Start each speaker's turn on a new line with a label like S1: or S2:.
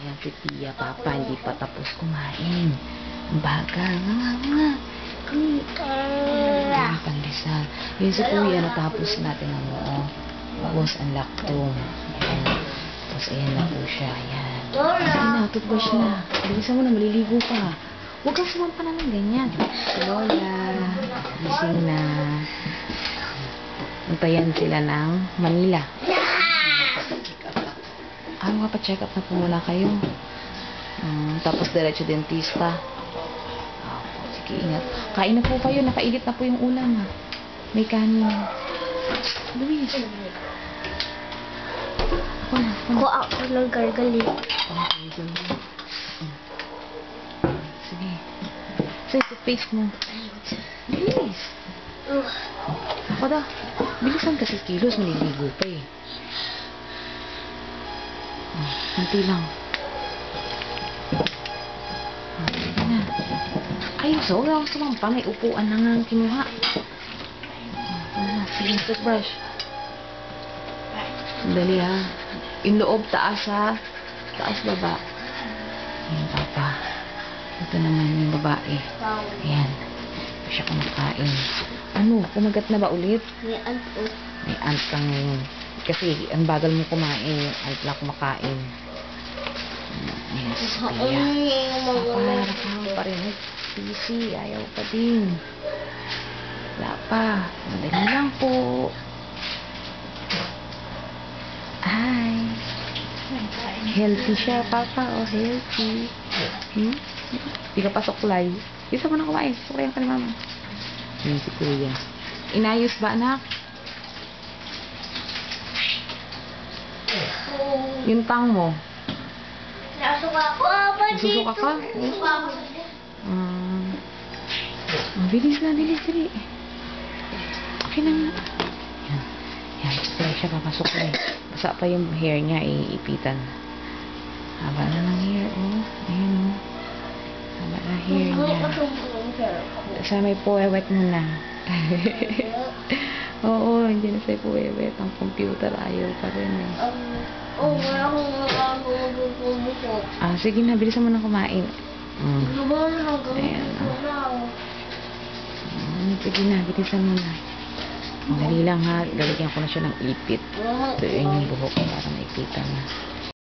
S1: Ayan si Tia, Papa, hindi pa tapos kumain. Ang bagal. Nga. Ayan, pandesal. Yun si Kuya, natapos natin ang ubos ang lactong. Ayan. Tapos ayan na po siya. Ayan. Sige na, toothbrush na. Bilisan mo na, maliligo pa. Huwag kang sumampa na ng ganyan. Si Lola, gising na. Antayan sila ng Manila. Mapacheck up na po muna kayo. Tapos diretso dentista. Sige, ingat. Kain na po kayo. Nakainit na po yung ulam. May kanin. Luis.
S2: Ako ng gargali.
S1: Sige. Say, toothpaste mo. Bilis. Ako daw. Bilisan kasi kilos. Maliligo pa eh. Kunti lang. Sige na. Ayos, huwag akong sumampa. May upuan na nga kinuha. Sige, toothbrush. Sandali ha. Yung loob, taas ha. Taas, baba. Ayan, Papa. Ito naman yung babae. Ayan. Hindi siya kumakain. Ano? Kumagat na ba ulit?
S2: May anto.
S1: May ant ka ngayon. Kasi ang bagal mo kumain. Ant na kumakain. Yes, kaya. Papa, nakahang pa rin. Busy. Ayaw pa din. Wala pa. Madali lang po. Hi. Healthy siya, Papa. Oh, healthy. Di ka pa suklay. Isa mo na kumain. Suklayan ka ni Mama. Yun si Kuya. Inayos ba, anak? Yung tang mo.
S2: Nasuka ako pa dito.
S1: Nasusuka ka? Bilis na, bilis. Okay na nga. Yan, spray siya, papasuklay. Basa pa yung hair niya, iipitan. Haba na ng hair, oh. Ayun, oh. Haba na hair niya. Sa may puwewet mo na. Oo, hindi na sa puwewet. Ang computer, ayaw pa rin eh.
S2: Wala akong magbubuko.
S1: Sige na, bilisan mo na kumain.
S2: Ayan.
S1: Sige na, bilisan mo na. Madali lang ha, lalagyan ko na siya ng ipit. Ito yun yung buhok para maipitan na.